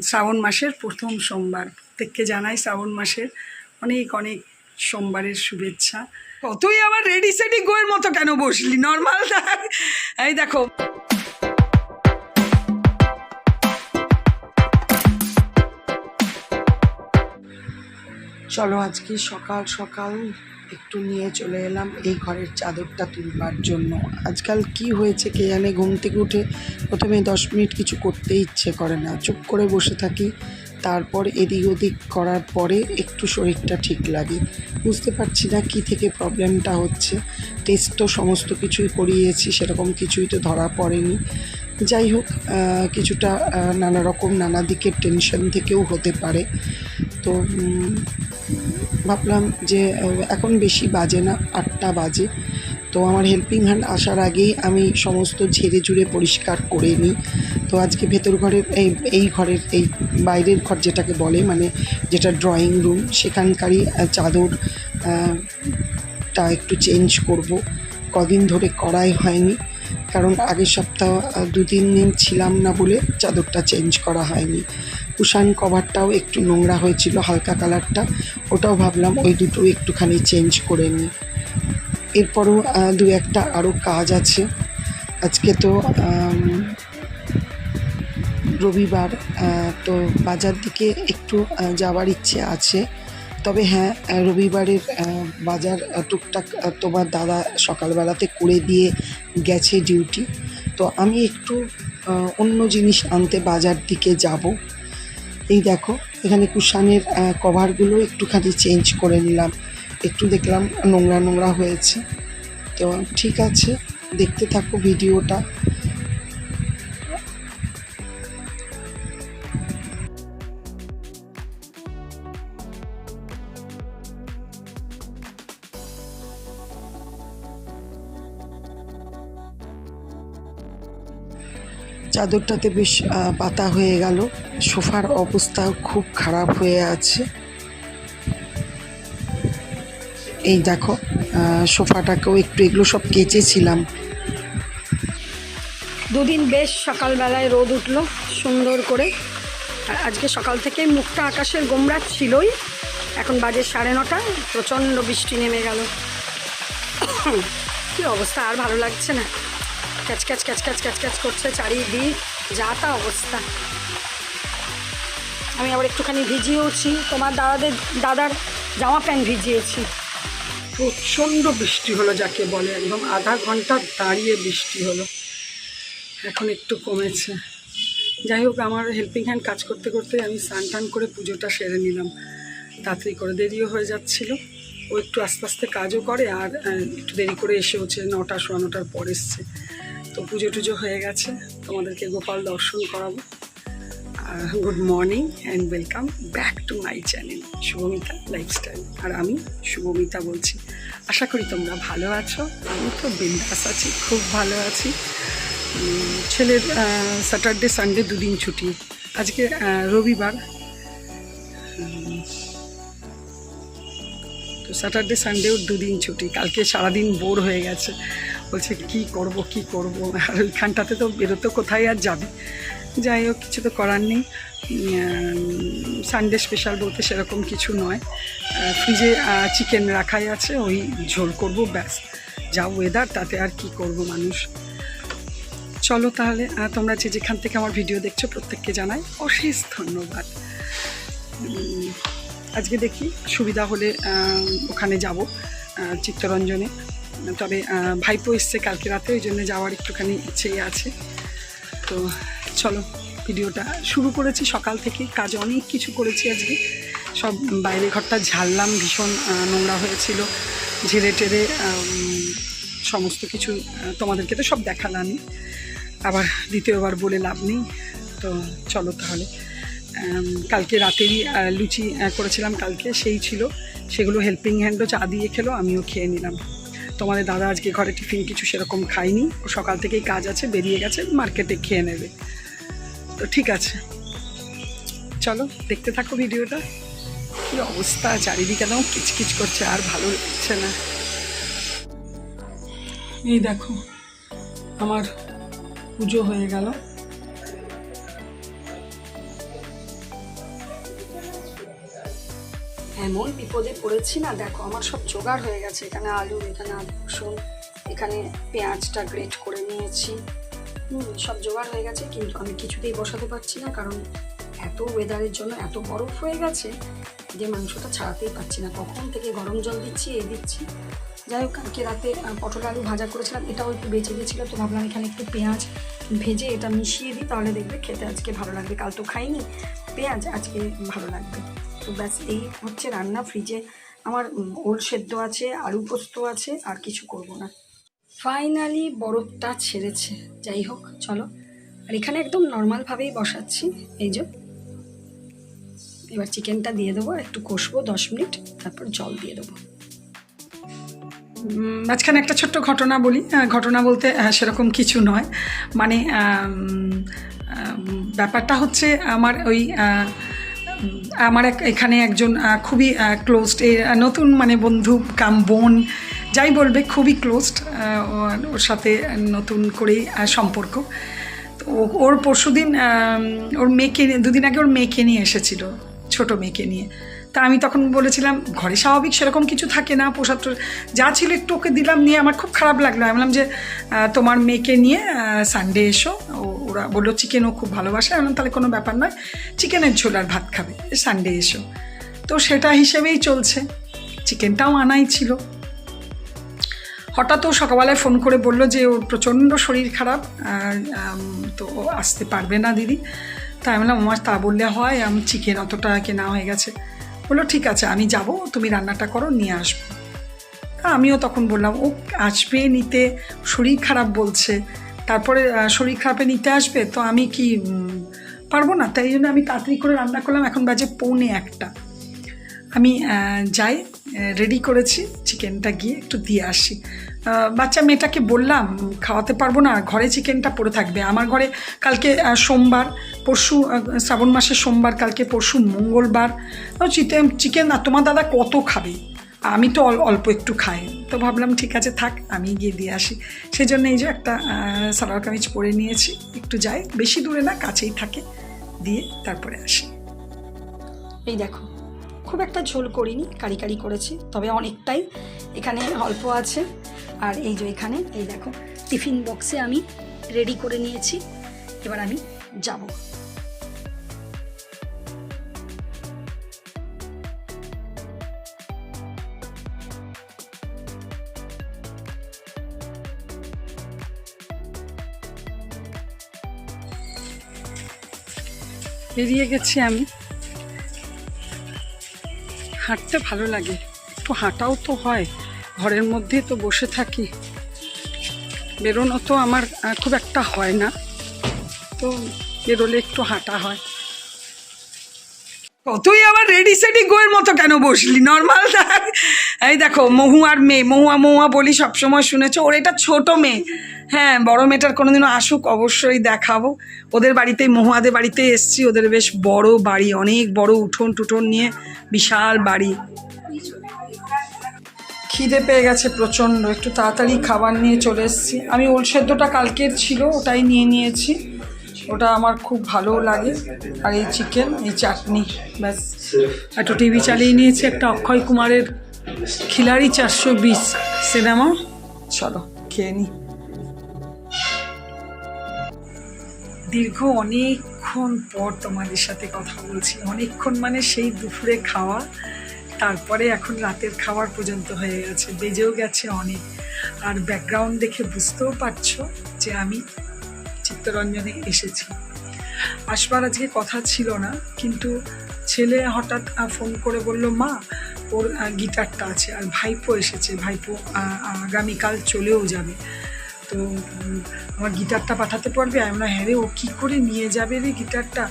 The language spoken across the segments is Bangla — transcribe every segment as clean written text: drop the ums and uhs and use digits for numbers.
শ্রাবণ মাসের প্রথম সোমবার, প্রত্যেককে জানাই শ্রাবণ মাসের অনেক অনেক সোমবারের শুভেচ্ছা। তুই আবার রেডি সেডি গোয়ের মতো কেন বসলি? নর্মাল এই দেখো, চলো আজকে সকাল সকাল একটু নিয়ে চলে এলাম এই ঘরের চাদরটা তুলবার জন্য। আজকাল কি হয়েছে কে জানে, ঘুম থেকে উঠে প্রথমে 10 মিনিট কিছু করতে ইচ্ছে করে না, চুপ করে বসে থাকি। তারপর এদিক ওদিক করার পরে একটু শরীরটা ঠিক লাগে। বুঝতে পারছি না কী থেকে প্রবলেমটা হচ্ছে। টেস্ট তো সমস্ত কিছুই করিয়েছি, সেরকম কিছুই তো ধরা পড়েনি। যাই হোক, কিছুটা নানা রকম নানা দিকের টেনশন থেকেও হতে পারে। তো ভাবলাম যে এখন বেশি বাজে না, 8টা বাজে। তো আমার হেল্পিং হ্যান্ড আসার আগেই আমি সমস্ত ঝেড়ে ঝুড়ে পরিষ্কার করে নিই। তো আজকে ভেতর ঘরের এই ঘরের এই বাইরের ঘর যেটাকে বলে, মানে যেটা ড্রয়িং রুম, সেখানকারই চাদর টা একটু চেঞ্জ করব। কদিন ধরে করাই হয়নি, কারণ আগের সপ্তাহ 2-3 দিন ছিলাম না বলে চাদরটা চেঞ্জ করা হয়নি। কুশান কভারটাও একটু নোংরা হয়েছিল, হালকা কালারটা, ওটাও ভাবলাম ওই দুটো একটুখানি চেঞ্জ করে নিই। এরপরও 2-1টা আরও কাজ আছে। আজকে তো রবিবার, তো বাজার দিকে একটু যাওয়ার ইচ্ছে আছে। তবে হ্যাঁ, রবিবারের বাজার টুকটাক তোমার দাদা সকালবেলাতে করে দিয়ে গেছে ডিউটি। তো আমি একটু অন্য জিনিস আনতে বাজার দিকে যাব। এই দেখো, এখানে কুশানের কভারগুলো একটুখানি চেঞ্জ করে নিলাম। একটু দেখলাম নোংরা নোংরা হয়েছে। তো ঠিক আছে, দেখতে থাকো ভিডিওটা। চাদরটাতে বেশ পাতা হয়ে গেল। সোফার অবস্থাও খুব খারাপ হয়ে আছে। এই দেখো, সোফাটাকেও একটু এগুলো সব কেচেছিলাম। 2 দিন বেশ সকালবেলায় রোদ উঠলো সুন্দর করে। আর আজকে সকাল থেকে মুখটা আকাশের গোমরা ছিলই। এখন বাজে 9:30, প্রচণ্ড বৃষ্টি নেমে গেল। কি অবস্থা, আর ভালো লাগছে না। Catch catch catch catch catch catch করছে চারিদিক, যা তা অবস্থা। আমি আবার একটুখানি ভিজিয়েওছি, তোমার দাদার জামা প্যান্ট ভিজিয়েছি। প্রচণ্ড বৃষ্টি হলো, যাকে বলে একদম আধা ঘন্টা দাঁড়িয়ে বৃষ্টি হলো। এখন একটু কমেছে। যাই হোক, আমার হেল্পিং হ্যান্ড কাজ করতে করতে আমি স্নান টান করে পুজোটা সেরে নিলাম। তাড়াতাড়ি করে, দেরিও হয়ে যাচ্ছিল। ও একটু আস্তে আস্তে কাজও করে, আর একটু দেরি করে এসেওছে, 9টা 9:15 পর এসছে। তো পুজো টুজো হয়ে গেছে, তোমাদেরকে গোপাল দর্শন করাবো। Good morning and welcome back to my channel Shubhamita lifestyle. আর আমি শুভমিতা বলছি। আশা করি তোমরা ভালো আছো। আমি তো বিন্দাস আছি, খুব ভালো আছি। ছেলের স্যাটারডে সানডে 2 দিন ছুটি। আজকে রবিবার, তো স্যাটারডে সানডেও 2 দিন ছুটি। কালকে সারাদিন বোর হয়ে গেছে, বলছে কি করব কি করব। আর ওইখানটাতে তো বেরোতে কোথায় আর যাবে। যাই হোক, কিছু তো করার নেই। সানডে স্পেশাল বলতে সেরকম কিছু নয়। ফ্রিজে চিকেন রাখাই আছে, ওই ঝোল করব, ব্যাস। যা ওয়েদার, তাতে আর কি করব মানুষ। চলো তাহলে, তোমরা যেখান থেকে আমার ভিডিও দেখছো প্রত্যেককে জানাই অশেষ ধন্যবাদ। আজকে দেখি সুবিধা হলে ওখানে যাব, চিত্তরঞ্জনে। তবে ভাইপো এসছে কালকে রাতে, ওই জন্য যাওয়ার একটুখানি ইচ্ছেই আছে। তো চলো, ভিডিওটা শুরু করেছি সকাল থেকে। কাজ অনেক কিছু করেছি আজকে। সব বাইরে ঘরটা ঝাড়লাম, ভীষণ নোংরা হয়েছিল। ঝেড়ে টেরে সমস্ত কিছু তোমাদেরকে তো সব দেখালামই, আবার দ্বিতীয়বার বলে লাভ নেই। তো চলো তাহলে, কালকে রাতেরই লুচি করেছিলাম কালকে, সেই ছিল। সেগুলো হেল্পিং হ্যান্ডও চা দিয়ে খেলো, আমিও খেয়ে নিলাম। তোমাদের দাদা আজকে ঘরে টিফিন কিছু সেরকম খায়নি, ও সকাল থেকেই কাজ আছে, বেরিয়ে গেছে মার্কেটে, খেয়ে নেবে। তো ঠিক আছে, চলো দেখতে থাকো ভিডিওটা। কি অবস্থা, চারিদিকে একদম কিচকিচ করছে, আর ভালো লাগছে না। এই দেখো, আমার পুজো হয়ে গেল। এমন বিপদে পড়েছি না, দেখো আমার সব জোগাড় হয়ে গেছে। এখানে আলু, এখানে আদা রসুন, এখানে পেঁয়াজটা গ্রেট করে নিয়েছি, সব জোগাড় হয়ে গেছে, কিন্তু আমি কিছুতেই বসাতে পারছি না, কারণ এত ওয়েদারের জন্য এত বরফ হয়ে গেছে যে মাংসটা ছাড়াতেই পারছি না। কখন থেকে গরম জল দিচ্ছি, এই দিচ্ছি। যাই হোক, কালকে রাতে পটল আলু ভাজা করেছিলাম, এটাও একটু বেঁচে গেছিলো, তো ভাবলাম এখানে একটু পেঁয়াজ ভেজে এটা মিশিয়ে দিই, তাহলে দেখবে খেতে আজকে ভালো লাগবে। কাল তো খাইনি পেঁয়াজ, আজকে ভালো লাগবে। তো ব্যাস এই হচ্ছে রান্না। ফ্রিজে আমার ওল সেদ্ধ আছে, আলু পোস্ত আছে, আর কিছু করব না। ফাইনালি বরফটা ছেড়েছে। যাই হোক, চলো। আর এখানে একদম নর্মালভাবেই বসাচ্ছি, এই যে। এবার চিকেনটা দিয়ে দেবো, আর একটু কষবো 10 মিনিট, তারপর জল দিয়ে দেবো। মাঝখানে একটা ছোট্ট ঘটনা বলি। ঘটনা বলতে সেরকম কিছু নয়, মানে ব্যাপারটা হচ্ছে আমার এখানে একজন খুবই ক্লোজড, নতুন মানে বন্ধু কাম বোন যাই বলবে, খুবই ক্লোজড। ওর সাথে নতুন করেই সম্পর্ক। তো ওর পরশুদিন ওর মেয়েকে, দুদিন আগে ওর মেয়েকে নিয়ে এসেছিল, ছোট মেয়েকে নিয়ে। তা আমি তখন বলেছিলাম ঘরে স্বাভাবিক সেরকম কিছু থাকে না, প্রসাদ যা ছিল একটু ওকে দিলাম, নিয়ে আমার খুব খারাপ লাগলো। আমি বললাম যে তোমার মেয়েকে নিয়ে সানডে এসো। ওরা বললো চিকেনও খুব ভালোবাসে। আমি বললাম তাহলে কোনো ব্যাপার নয়, চিকেনের ঝোল আর ভাত খাবে, সানডে এসো। তো সেটা হিসেবেই চলছে, চিকেনটাও আনাই ছিল। হঠাৎ ও সকালবেলায় ফোন করে বললো যে ওর প্রচণ্ড শরীর খারাপ, তো ও আসতে পারবে না দিদি। তাই আমি বললাম আমার তা বললে হয়, আমি চিকেন অতটা কেনা হয়ে গেছে। বললো ঠিক আছে আমি যাব, তুমি রান্নাটা করো, নিয়ে আসবো। আমিও তখন বললাম ও আসবে নিতে, শরীর খারাপ বলছে, তারপরে শরীর খারাপে নিতে আসবে, তো আমি কি পারবো না। তাই জন্য আমি তাড়াতাড়ি করে রান্না করলাম। এখন বাজে 1:45। আমি যাই, রেডি করেছি, চিকেনটা গিয়ে একটু দিয়ে আসি। বাচ্চা মেয়েটাকে বললাম খাওয়াতে পারবো না, ঘরে চিকেনটা পড়ে থাকবে। আমার ঘরে কালকে সোমবার, পরশু শ্রাবণ মাসের সোমবার, কালকে পরশু মঙ্গলবার, চিকেন না তোমার দাদা কত খাবে, আমি তো অল্প একটু খাই। তো ভাবলাম ঠিক আছে থাক, আমি গিয়ে দিয়ে আসি। সেই জন্য এই যে একটা সালোয়ার কামিজ পরে নিয়েছি, একটু যাই, বেশি দূরে না, কাছেই থাকে, দিয়ে তারপরে আসি। এই দেখো, খুব একটা ঝোল করিনি, কারি কারি করেছি, তবে অনেকটাই এখানে অল্প আছে। আর এই যে এখানে এই দেখো টিফিন বক্সে আমি রেডি করে নিয়েছি। এবার আমি যাব। বেরিয়ে গেছি আমি। হাঁটতে ভালো লাগে, একটু হাঁটাও তো হয়, ঘরের মধ্যে তো বসে থাকি, বেরোনো তো আমার খুব একটা হয় না, তো বেরোলে একটু হাঁটা হয়। তুই আবার রেডি সেডি গোয়ের মতো কেন বসলি, নর্মাল থাক। এই দেখো মহুয়ার মেয়ে, মহুয়া বলি সবসময় শুনেছো, ওর এটা ছোট মেয়ে। হ্যাঁ, বড় মেয়েটার কোনোদিনও আসুক, অবশ্যই দেখাবো। ওদের বাড়িতেই, মহুয়াদের বাড়িতেই এসছি। ওদের বেশ বড় বাড়ি, অনেক বড় উঠোন টুঠোন নিয়ে বিশাল বাড়ি। খিদে পেয়ে গেছে প্রচণ্ড, একটু তাড়াতাড়ি খাবার নিয়ে চলে এসেছি। আমি ওল সেদ্ধটা কালকের ছিল, ওটাই নিয়ে নিয়েছি, ওটা আমার খুব ভালো লাগে। আর এই চিকেন, এই চাটনি, ব্যাস। একটু টিভি চালিয়ে নিয়েছি, একটা অক্ষয় কুমারের খিলাড়ি 420 সিনেমা, চলো খেয়ে নিই। দীর্ঘ অনেকক্ষণ পর তোমাদের সাথে কথা বলছি, অনেকক্ষণ মানে সেই দুপুরে খাওয়া, তারপরে এখন রাতের খাওয়ার পর্যন্ত হয়ে গেছে, বেজেও গেছে অনেক। আর ব্যাকগ্রাউন্ড দেখে বুঝতেও পারছো যে আমি চিত্তরঞ্জনে এসেছি। আসবার আজকে কথা ছিল না, কিন্তু ছেলে হঠাৎ ফোন করে বলল মা ওর গিটারটা আছে, আর ভাইপো এসেছে, ভাইপো আগামীকাল চলেও যাবে, তো আমার গিটারটা পাঠাতে পারবে? আমি বললাম হ্যাঁ রে, ও কী করে নিয়ে যাবে রে গিটারটা?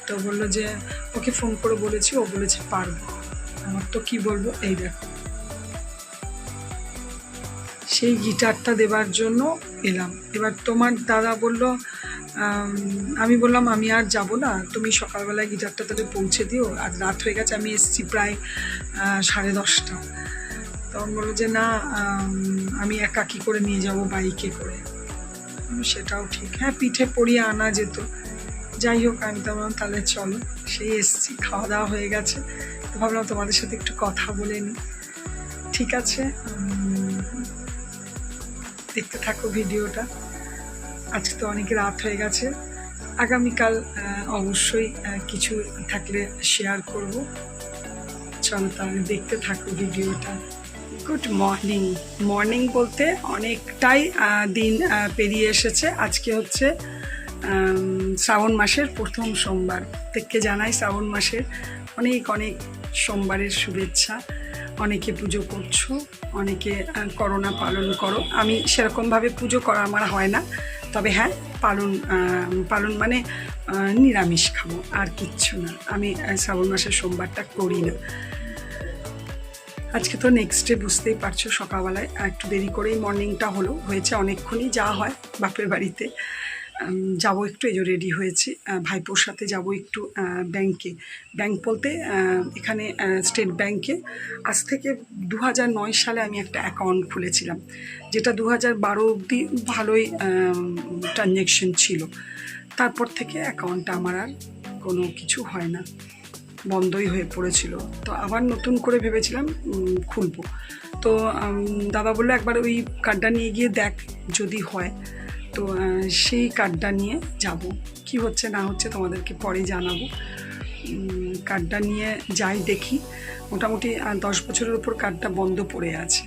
তো বললো যে ওকে ফোন করে বলেছি, ও বলেছে পারবো। আমার তো কি বলবো, এই দেখো সেই গিটারটা দেবার জন্য এলাম। এবার তোমার দাদা বলল, আমি বললাম আমি আর যাব না, তুমি সকালবেলায় গিটারটা তাহলে পৌঁছে দিও, আর রাত হয়ে গেছে, আমি এসেছি প্রায় 10:30। তখন বললো যে না, আমি একা কী করে নিয়ে যাব বাইকে করে। সেটাও ঠিক, হ্যাঁ পিঠে পরিয়ে আনা যেত। যাই হোক, আমি তো বললাম তাহলে চলো। সেই এসেছি, খাওয়া দাওয়া হয়ে গেছে, ভাবলাম তোমাদের সাথে একটু কথা বলে নিই। ঠিক আছে, দেখতে থাকো ভিডিওটা। আজকে তো অনেক রাত হয়ে গেছে, আগামীকাল অবশ্যই কিছু থাকলে শেয়ার করব। চলো তাহলে দেখতে থাকো ভিডিওটা। Good morning. মর্নিং বলতে অনেকটাই দিন পেরিয়ে এসেছে। আজকে হচ্ছে শ্রাবণ মাসের প্রথম সোমবার। থেকে জানাই শ্রাবণ মাসের অনেক অনেক সোমবারের শুভেচ্ছা। অনেকে পুজো করছো, অনেকে করোনা পালন করো। আমি সেরকমভাবে পুজো করা আমার হয় না, তবে হ্যাঁ পালন মানে নিরামিষ খাবো, আর কিচ্ছু না। আমি শ্রাবণ মাসের সোমবারটা করি না। আজকে তো নেক্সট ডে, বুঝতেই পারছো, সকালবেলায় একটু দেরি করেই মর্নিংটা হয়েছে অনেকক্ষণই যা হয় বাপের বাড়িতে। যাবো একটু, এই যে রেডি হয়েছি, ভাইপোর সাথে যাব একটু ব্যাংকে। ব্যাংক বলতে এখানে স্টেট ব্যাংকে আজ থেকে 2009 সালে আমি একটা অ্যাকাউন্ট খুলেছিলাম, যেটা 2012 অবধি ভালোই ট্রানজ্যাকশন ছিল। তারপর থেকে অ্যাকাউন্টটা আমার আর কোনো কিছু হয় না, বন্ধই হয়ে পড়েছিল। তো আবার নতুন করে ভেবেছিলাম খুলবো। তো দাদা বললো একবার ওই কার্ডটা নিয়ে গিয়ে দেখ, যদি হয়। তো সেই কার্ডটা নিয়ে যাব, কি হচ্ছে না হচ্ছে তোমাদেরকে পরে জানাবো। কার্ডটা নিয়ে যাই, দেখি। মোটামুটি 10 বছরের উপর কার্ডটা বন্ধ পড়ে আছে।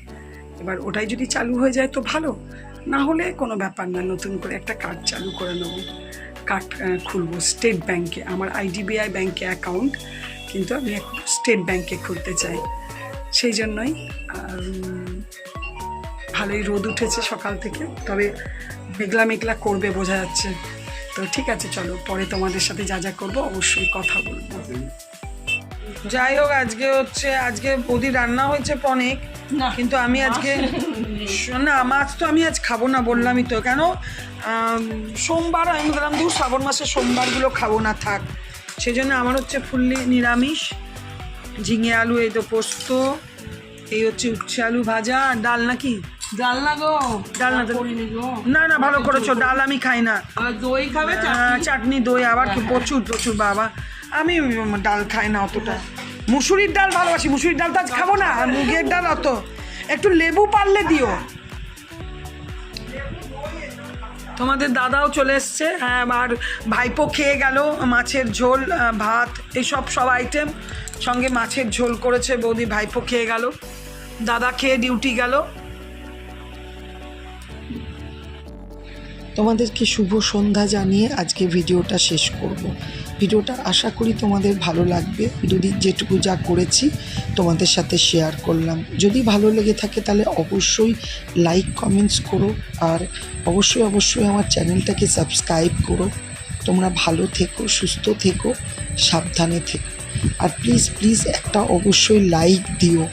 এবার ওটাই যদি চালু হয়ে যায় তো ভালো, না হলে কোনো ব্যাপার না, নতুন করে একটা কার্ড চালু করে নেবো। কার্ড খুলবো স্টেট ব্যাংকে। আমার IDBI ব্যাংকে অ্যাকাউন্ট, কিন্তু আমি এখন স্টেট ব্যাংকে খুলতে চাই। সেই জন্যই ভালোই রোদ উঠেছে সকাল থেকে, তবে মেঘলা মেঘলা করবে বোঝা যাচ্ছে। তো ঠিক আছে, চলো পরে তোমাদের সাথে যা যা করবো অবশ্যই কথা বলবো। যাই হোক, আজকে বৌদি রান্না হয়েছে অনেক, কিন্তু আমি আজকে না, মাছ তো আমি আজ খাবো না, বললামই তো। কেন সোমবার আমি বললাম শ্রাবণ মাসের সোমবারগুলো খাবো না, থাক। সেই জন্য আমার হচ্ছে ফুললি নিরামিষ। ঝিঙে আলু, এই তো পোস্ত, এই হচ্ছে উচ্ছে আলু ভাজা, আর ডাল। নাকি ডাল না গো, ডাল না? না না, ভালো করেছো। ডাল আমি খাই না। দই খাবে? চাটনি, দই, আবার কি প্রচুর প্রচুর। বাবা, আমি ডাল খাই না অতটা। মুসুরির ডাল ভালোবাসি, মুসুরির ডাল তো আজ খাবো না। আর মুগের ডাল অত, একটু লেবু পারলে দিও। তোমাদের দাদাও চলে এসছে, হ্যাঁ। আর ভাইপো খেয়ে গেল মাছের ঝোল, ভাত, এইসব সব আইটেম, সঙ্গে মাছের ঝোল করেছে বৌদি। ভাইপো খেয়ে গেল, দাদা খেয়ে ডিউটি গেল। তোমাদেরকে শুভ সন্ধ্যা জানিয়ে আজকে ভিডিওটা শেষ করব। ভিডিওটা আশা করি তোমাদের ভালো লাগবে। যদি যেটুকু যা করেছি তোমাদের সাথে শেয়ার করলাম, যদি ভালো লেগে থাকে তাহলে অবশ্যই লাইক কমেন্টস করো, আর অবশ্যই আমার চ্যানেলটাকে সাবস্ক্রাইব করো। তোমরা ভালো থেকো, সুস্থ থেকো, সাবধানে থেকো, আর প্লিজ একটা অবশ্যই লাইক দিও।